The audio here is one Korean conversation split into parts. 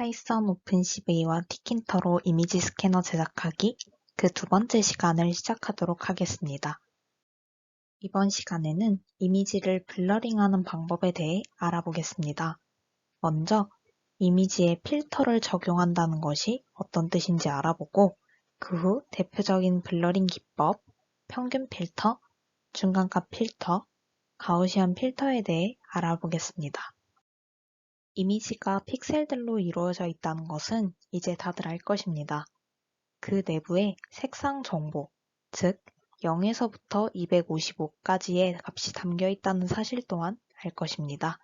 파이썬 오픈CV와 티킨터로 이미지 스캐너 제작하기 그 두 번째 시간을 시작하도록 하겠습니다. 이번 시간에는 이미지를 블러링하는 방법에 대해 알아보겠습니다. 먼저 이미지에 필터를 적용한다는 것이 어떤 뜻인지 알아보고 그 후 대표적인 블러링 기법, 평균 필터, 중간값 필터, 가우시안 필터에 대해 알아보겠습니다. 이미지가 픽셀들로 이루어져 있다는 것은 이제 다들 알 것입니다. 그 내부에 색상 정보, 즉 0에서부터 255까지의 값이 담겨 있다는 사실 또한 알 것입니다.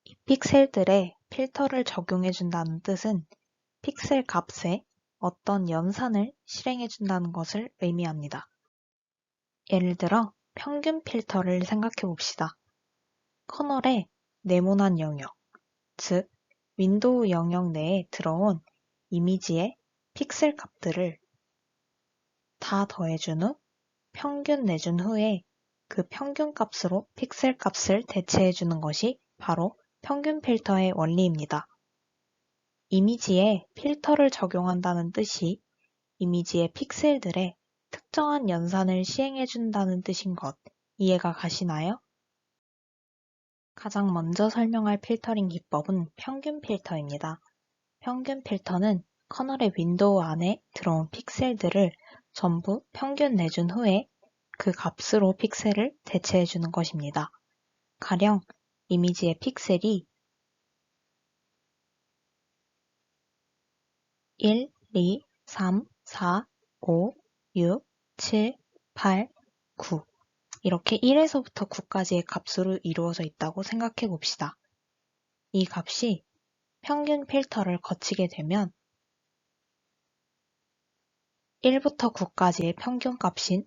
이 픽셀들에 필터를 적용해 준다는 뜻은 픽셀 값에 어떤 연산을 실행해 준다는 것을 의미합니다. 예를 들어 평균 필터를 생각해 봅시다. 커널의 네모난 영역, 즉 윈도우 영역 내에 들어온 이미지의 픽셀 값들을 다 더해준 후 평균 내준 후에 그 평균 값으로 픽셀 값을 대체해주는 것이 바로 평균 필터의 원리입니다. 이미지에 필터를 적용한다는 뜻이 이미지의 픽셀들에 특정한 연산을 시행해준다는 뜻인 것 이해가 가시나요? 가장 먼저 설명할 필터링 기법은 평균 필터입니다. 평균 필터는 커널의 윈도우 안에 들어온 픽셀들을 전부 평균 내준 후에 그 값으로 픽셀을 대체해주는 것입니다. 가령 이미지의 픽셀이 1, 2, 3, 4, 5, 6, 7, 8, 9 이렇게 1에서부터 9까지의 값으로 이루어져 있다고 생각해 봅시다. 이 값이 평균 필터를 거치게 되면 1부터 9까지의 평균 값인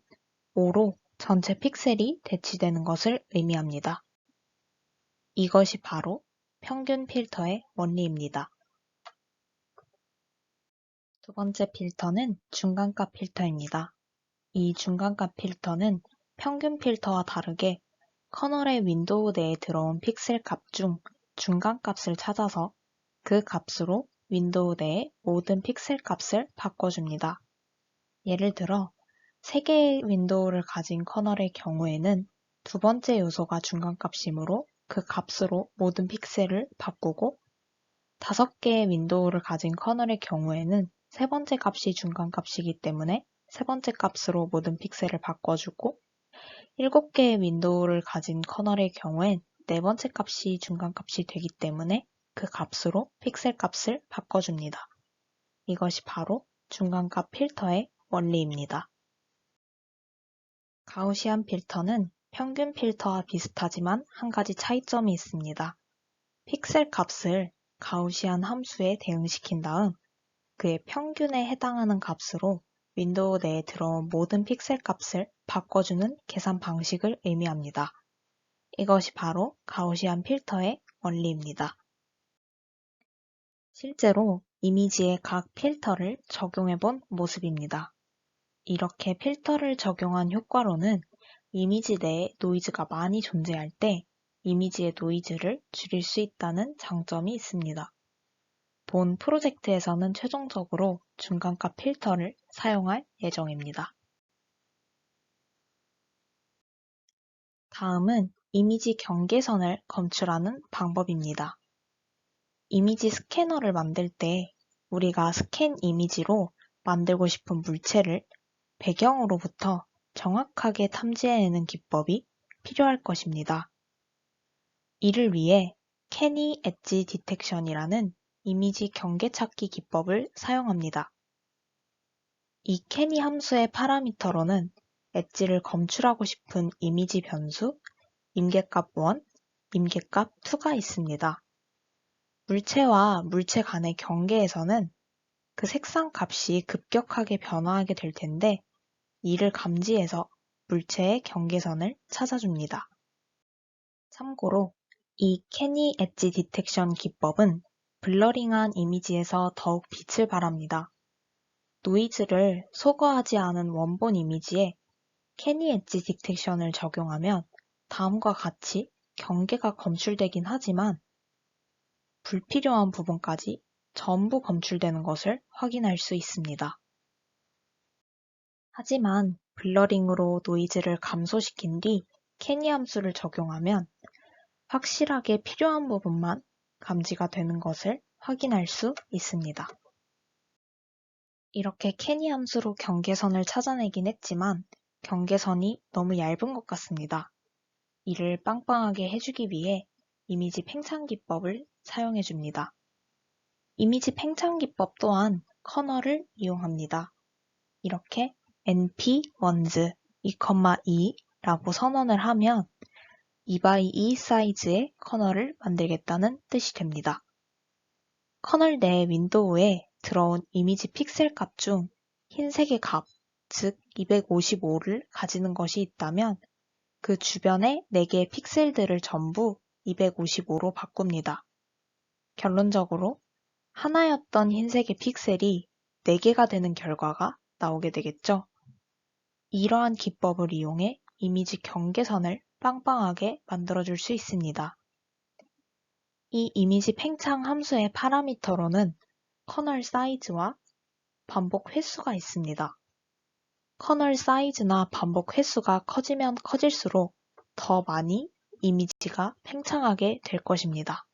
5로 전체 픽셀이 대치되는 것을 의미합니다. 이것이 바로 평균 필터의 원리입니다. 두 번째 필터는 중간값 필터입니다. 이 중간값 필터는 평균 필터와 다르게 커널의 윈도우 내에 들어온 픽셀 값 중 중간값을 찾아서 그 값으로 윈도우 내의 모든 픽셀 값을 바꿔줍니다. 예를 들어 3개의 윈도우를 가진 커널의 경우에는 두 번째 요소가 중간값이므로 그 값으로 모든 픽셀을 바꾸고 5개의 윈도우를 가진 커널의 경우에는 세 번째 값이 중간값이기 때문에 세 번째 값으로 모든 픽셀을 바꿔주고 7개의 윈도우를 가진 커널의 경우엔 네 번째 값이 중간값이 되기 때문에 그 값으로 픽셀 값을 바꿔줍니다. 이것이 바로 중간값 필터의 원리입니다. 가우시안 필터는 평균 필터와 비슷하지만 한 가지 차이점이 있습니다. 픽셀 값을 가우시안 함수에 대응시킨 다음 그의 평균에 해당하는 값으로 윈도우 내에 들어온 모든 픽셀 값을 바꿔주는 계산 방식을 의미합니다. 이것이 바로 가우시안 필터의 원리입니다. 실제로 이미지에 각 필터를 적용해 본 모습입니다. 이렇게 필터를 적용한 효과로는 이미지 내에 노이즈가 많이 존재할 때 이미지의 노이즈를 줄일 수 있다는 장점이 있습니다. 본 프로젝트에서는 최종적으로 중간값 필터를 사용할 예정입니다. 다음은 이미지 경계선을 검출하는 방법입니다. 이미지 스캐너를 만들 때 우리가 스캔 이미지로 만들고 싶은 물체를 배경으로부터 정확하게 탐지해내는 기법이 필요할 것입니다. 이를 위해 캐니 엣지 디텍션이라는 이미지 경계 찾기 기법을 사용합니다. 이 캐니 함수의 파라미터로는 엣지를 검출하고 싶은 이미지 변수, 임계값 1, 임계값 2가 있습니다. 물체와 물체 간의 경계에서는 그 색상 값이 급격하게 변화하게 될 텐데 이를 감지해서 물체의 경계선을 찾아줍니다. 참고로 이 캐니 엣지 디텍션 기법은 블러링한 이미지에서 더욱 빛을 발합니다. 노이즈를 소거하지 않은 원본 이미지에 캐니 엣지 디텍션을 적용하면 다음과 같이 경계가 검출되긴 하지만 불필요한 부분까지 전부 검출되는 것을 확인할 수 있습니다. 하지만 블러링으로 노이즈를 감소시킨 뒤 캐니 함수를 적용하면 확실하게 필요한 부분만 감지가 되는 것을 확인할 수 있습니다. 이렇게 캐니 함수로 경계선을 찾아내긴 했지만 경계선이 너무 얇은 것 같습니다. 이를 빵빵하게 해주기 위해 이미지 팽창 기법을 사용해 줍니다. 이미지 팽창 기법 또한 커널을 이용합니다. 이렇게 np-ones 2,2라고 선언을 하면 2x2 사이즈의 커널을 만들겠다는 뜻이 됩니다. 커널 내 윈도우에 들어온 이미지 픽셀 값 중 흰색의 값, 즉 255를 가지는 것이 있다면 그 주변의 4개의 픽셀들을 전부 255로 바꿉니다. 결론적으로 하나였던 흰색의 픽셀이 4개가 되는 결과가 나오게 되겠죠. 이러한 기법을 이용해 이미지 경계선을 빵빵하게 만들어줄 수 있습니다. 이 이미지 팽창 함수의 파라미터로는 커널 사이즈와 반복 횟수가 있습니다. 커널 사이즈나 반복 횟수가 커지면 커질수록 더 많이 이미지가 팽창하게 될 것입니다.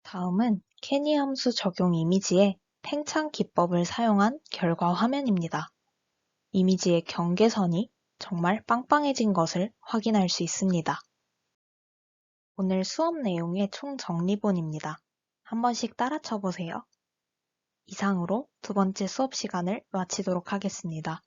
다음은 캐니 함수 적용 이미지에 팽창 기법을 사용한 결과 화면입니다. 이미지의 경계선이 정말 빵빵해진 것을 확인할 수 있습니다. 오늘 수업 내용의 총정리본입니다. 한 번씩 따라 쳐보세요. 이상으로 두 번째 수업 시간을 마치도록 하겠습니다.